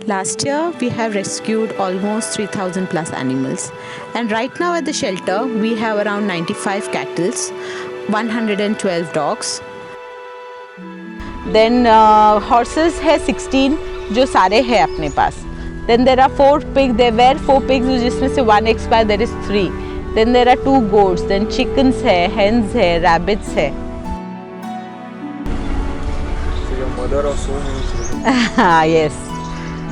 Last year, we have rescued almost 3,000 plus animals. And right now at the shelter, we have around 95 cattle, 112 dogs. Then horses है 16 जो सारे हैं अपने पास. Then there are 4 pigs. There were 4 pigs जिसमें से 1 expired. There is 3. Then there are 2 goats. Then chickens है, hens है, rabbits है. So your mother of so many children. Yes.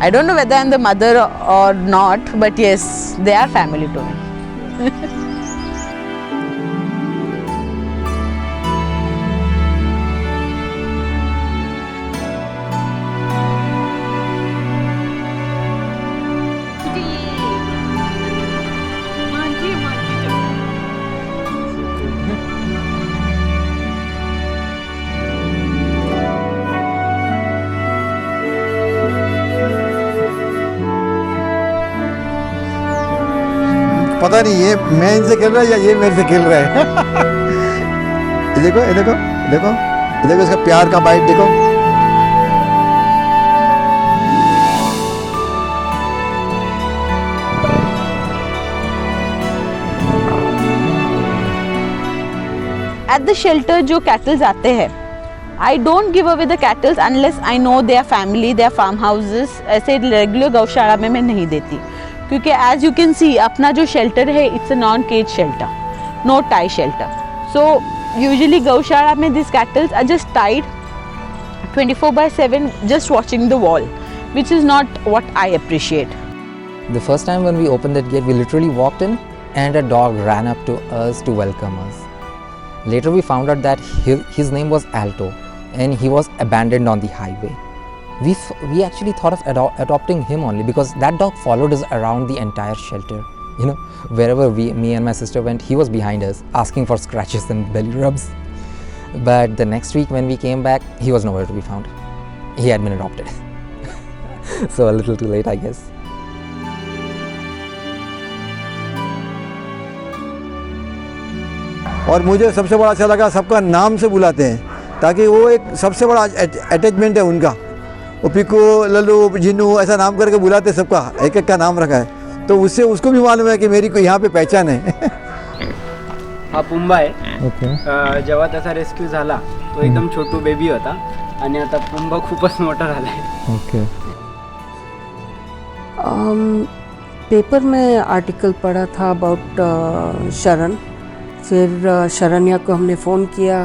I don't know whether I'm the mother or not, but yes, they are family to me. पता नहीं ये मैं इनसे खेल रहा है या ये मेरे से खेल रहा है। ये देखो ये देखो देखो ये देखो इसका प्यार का बाइट देखो। At the shelter जो कैटल्स आते हैं, I don't give away the cattle unless I know their family, their farmhouses. ऐसे रेगुलर गौशाला में मैं नहीं देती, क्योंकि as you can see अपना जो shelter है it's a non-cage shelter, no tie shelter. So usually गौशाला में these cattle are just tied 24/7, just watching the wall, which is not what I appreciate. The first time when we opened that gate, we literally walked in and a dog ran up to us to welcome us. Later we found out that his name was Alto and he was abandoned on the highway. We actually thought of adopting him only because that dog followed us around the entire shelter. You know, wherever me and my sister went, he was behind us asking for scratches and belly rubs. But the next week when we came back, he was nowhere to be found. He had been adopted. So a little too late, I guess. और मुझे सबसे बड़ा अच्छा लगा सबका नाम से बुलाते हैं, ताकि वो एक सबसे बड़ा अटैचमेंट है उनका। वो पिको, लल्लू, जिन्नू ऐसा नाम करके बुलाते, सबका एक एक का नाम रखा है, तो उससे उसको भी मालूम है कि मेरी को यहाँ पे पहचान है। हा पुंबा आहे. जेव्हा त्याचा रेस्क्यू झाला तो एकदम छोटू बेबी होता आणि आता पुंबा खूपच मोठा झालाय. Okay. पेपर में आर्टिकल पढ़ा था अबाउट शरण. फिर शरण्या को हमने फ़ोन किया,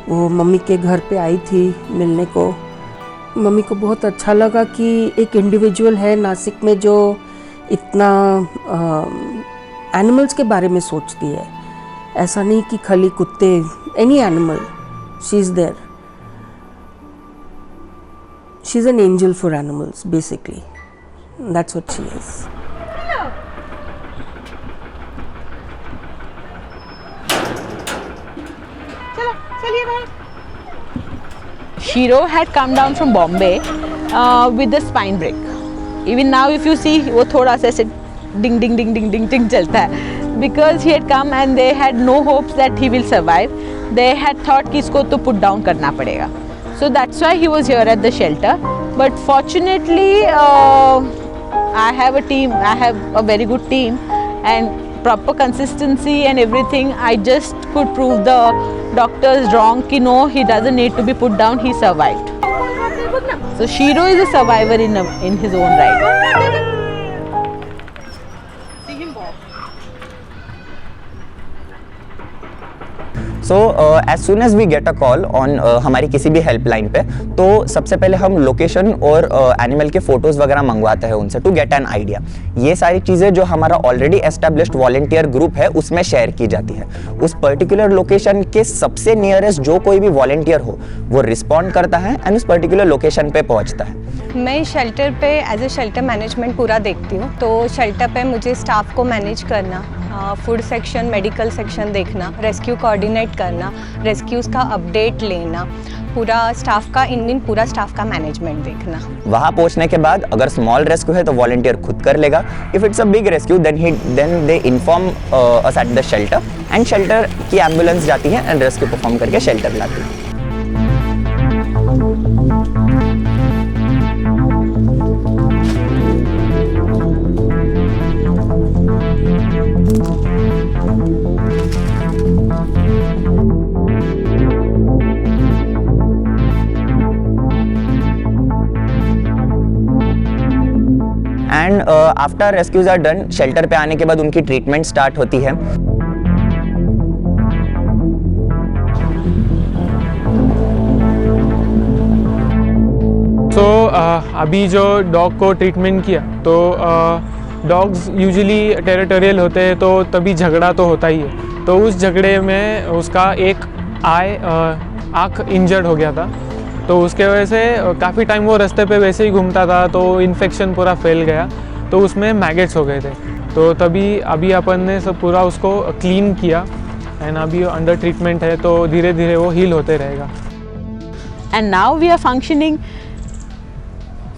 वो मम्मी के घर पे आई थी मिलने को. मम्मी को बहुत अच्छा लगा कि एक इंडिविजुअल है नासिक में जो इतना एनिमल्स के बारे में सोचती है. ऐसा नहीं कि खाली कुत्ते, any animal, she is there. She is an angel for animals basically. That's what she is. Shiro had come down from Bombay with a spine break. Even now if you see, वो थोड़ा सा ऐसे ding ding ding ding ding ding चलता है. Because he had come and they had no hopes that he will survive. They had thought कि इसको तो put down करना पड़ेगा. So that's why he was here at the shelter. But fortunately, I have a team. I have a very good team and proper consistency and everything. I just could prove the doctors wrong कि no, he doesn't need to be put down. He survived. So Shiro is a survivor in his own right. So as soon as we get a call on हमारी किसी भी helpline पे, तो सबसे पहले हम location और एनिमल के फोटोज़ वगैरह मंगवाते हैं उनसे टू गेट एन आइडिया. ये सारी चीज़ें जो हमारा ऑलरेडी एस्टेब्लिश्ड वॉलंटियर ग्रुप है उसमें शेयर की जाती है. उस पर्टिकुलर लोकेशन के सबसे नियरेस्ट जो कोई भी वॉलंटियर हो वो रिस्पॉन्ड करता है एंड उस पर्टिकुलर लोकेशन पे पहुंचता है. मैं शेल्टर पे एज ए शेल्टर मैनेजमेंट पूरा देखती हूँ. तो शेल्टर पे मुझे स्टाफ को मैनेज करना, फूड सेक्शन, मेडिकल सेक्शन देखना, रेस्क्यू कोऑर्डिनेट करना, रेस्क्यूज़ का अपडेट लेना, पूरा स्टाफ का पूरा स्टाफ का मैनेजमेंट देखना. वहाँ पहुँचने के बाद अगर स्मॉल रेस्क्यू है तो वॉलंटियर खुद कर लेगा. If it's a big rescue then they inform us at the shelter and shelter की एम्बुलेंस जाती है एंड रेस्क्यू परफॉर्म करके शेल्टर लाती है. And after rescues are done, shelter पे आने के बाद उनकी ट्रीटमेंट स्टार्ट होती है। अभी जो डॉग को ट्रीटमेंट किया तो डॉग्स यूजुअली टेरिटोरियल होते हैं, तो तभी झगड़ा तो होता ही है। तो उस झगड़े में उसका एक आँख इंजर्ड हो गया था, तो उसके वजह से काफ़ी टाइम वो रास्ते पे वैसे ही घूमता था, तो इन्फेक्शन पूरा फैल गया, तो उसमें मैगेट्स हो गए थे। तो तभी अभी अपन ने सब पूरा उसको क्लीन किया एंड अभी अंडर ट्रीटमेंट है, तो धीरे धीरे वो हील होते रहेगा। And now we are functioning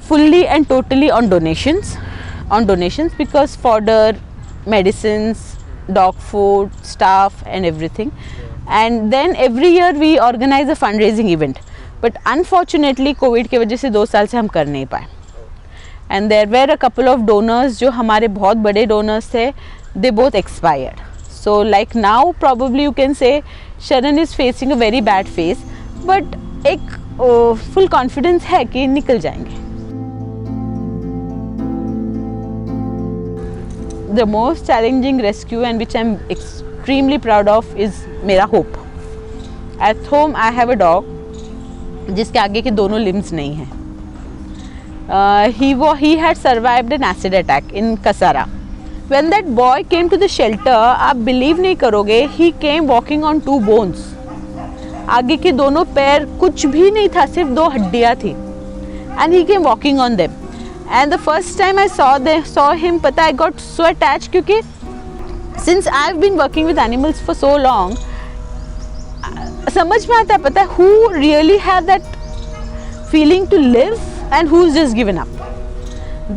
fully and totally on donations because fodder, medicines, dog food, staff and everything. And then every year we organize a fundraising event, but unfortunately COVID की वजह से 2 साल से हम कर नहीं पाए। And there were a couple of donors जो हमारे बहुत बड़े donors थे, they both expired. So like now probably you can say Sharan is facing a very bad phase, but एक full confidence है कि निकल जाएंगे। The most challenging rescue and which I'm extremely proud of is मेरा hope. At home I have a dog जिसके आगे के दोनों limbs नहीं हैं। He had survived an acid attack in Kasara. When that boy came to the shelter, आप believe नहीं करोगे, he came walking on 2 bones. आगे के दोनों पैर कुछ भी नहीं था, सिर्फ 2 हड्डियाँ थी। And he came walking on them. And the first time I saw him, पता I got so attached क्योंकि since I've been working with animals for so long, समझ में आता है पता है who really have that feeling to live and who's just given up.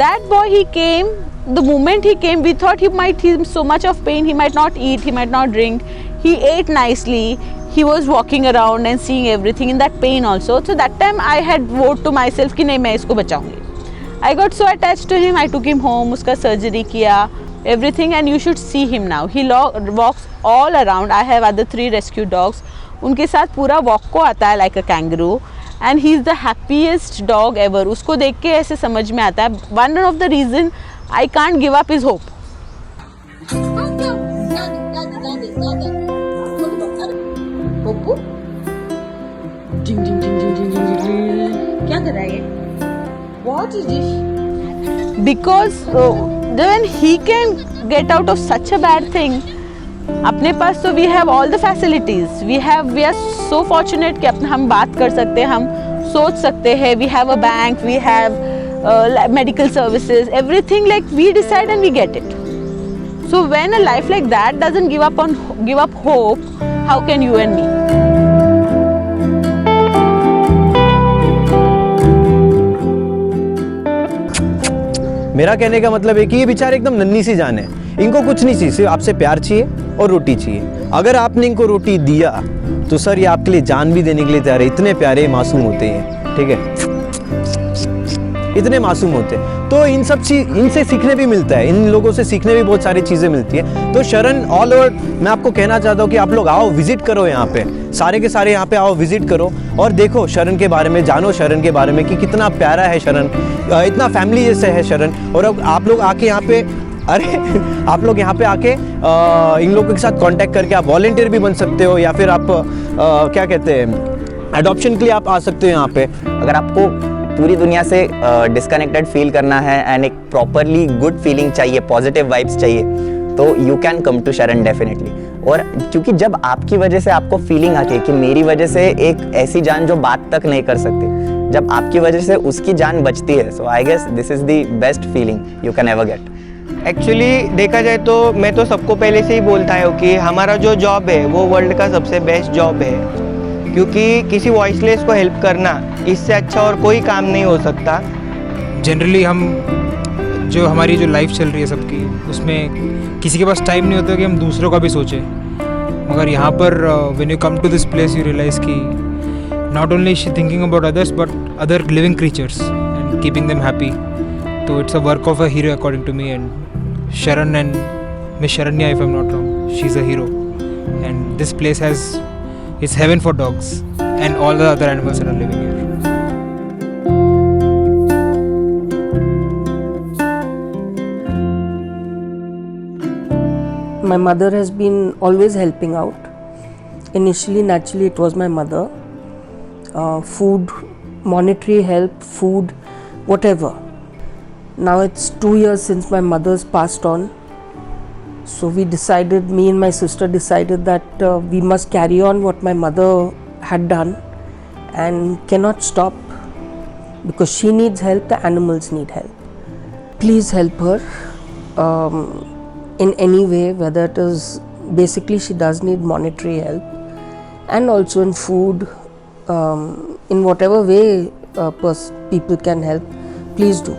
That boy, he came, the moment he came we thought he might feel so much of pain, he might not eat, he might not drink. He ate nicely, he was walking around and seeing everything in that pain also. So that time I had vowed to myself कि नहीं मैं इसको बचाऊंगी. I got so attached to him, I took him home, उसका surgery किया, everything, and you should see him now. He walks all around. I have other 3 rescue dogs. उनके साथ पूरा walk को आता है like a kangaroo, and he is the happiest dog ever. उसको देख के ऐसे समझ में आता है. One of the reason I can't give up is hope. Pappu जिंग जिंग जिंग जिंग जिंग जिंग क्या कर रहा है ये? What is this? Because when he can get out of such a bad thing, अपने पास तो we have all the facilities. We are so fortunate कि अपना हम बात कर सकते हैं, हम सोच सकते हैं. We have a bank, we have medical services, everything. Like we decide and we get it. So when a life like that doesn't give up hope, how can you and me? मेरा कहने का मतलब है कि ये बेचारे एकदम नन्ही सी जान है, इनको कुछ नहीं चाहिए, सिर्फ आपसे प्यार चाहिए और रोटी चाहिए। अगर आपने इनको रोटी दिया तो सर ये आपके लिए जान भी देने के लिए तैयार है। इतने प्यारे मासूम होते हैं, ठीक है, इतने मासूम होते हैं। तो इनसे सीखने भी मिलता है, इन लोगों से सीखने भी बहुत सारी चीज़ें मिलती है। तो शरण ऑल ओवर मैं आपको कहना चाहता हूँ कि आप लोग आओ, विजिट करो यहाँ पे, सारे के सारे यहाँ पे आओ, विजिट करो और देखो शरण के बारे में, जानो शरण के बारे में कि कितना प्यारा है शरण, इतना फैमिली जैसे है शरण। और अब आप लोग आके यहाँ पे आप लोग यहाँ पे आके इन लोगों के साथ कांटेक्ट करके आप वॉलंटियर भी बन सकते हो, या फिर आप क्या कहते हैं एडॉप्शन के लिए आप आ सकते हो यहाँ पे। अगर आपको पूरी दुनिया से डिस्कनेक्टेड फील करना है एंड एक प्रॉपरली गुड फीलिंग चाहिए, पॉजिटिव वाइब्स चाहिए, तो यू कैन कम टू शरण डेफिनेटली। और क्योंकि जब आपकी वजह से आपको फीलिंग आती है कि मेरी वजह से एक ऐसी जान जो बात तक नहीं कर सकती, जब आपकी वजह से उसकी जान बचती है, so I guess this is the best feeling you can ever get. Actually देखा जाए तो मैं तो सबको पहले से ही बोलता हूँ कि हमारा जो जॉब है वो वर्ल्ड का सबसे बेस्ट जॉब है, क्योंकि किसी वॉइसलेस को हेल्प करना इससे अच्छा और कोई काम नहीं हो सकता। जनरली हम जो हमारी जो लाइफ चल रही है सबकी, उसमें किसी के पास टाइम नहीं होता कि हम दूसरों का भी सोचें, मगर यहाँ पर when you come to this place you realise कि not only she thinking about others but other living creatures and keeping them happy. तो it's a work of a hero according to me, and Sharan and Miss Sharanya, if I'm not wrong, she's a hero, and this place is heaven for dogs and all the other animals that are living here. my mother has been always helping out. Initially, naturally, it was my mother. Food, monetary help, food, whatever. Now it's 2 years since my mother's passed on. So we decided, me and my sister decided that we must carry on what my mother had done and cannot stop, because she needs help, the animals need help. Please help her in any way, whether it is, basically she does need monetary help and also in food, in whatever way people can help, please do.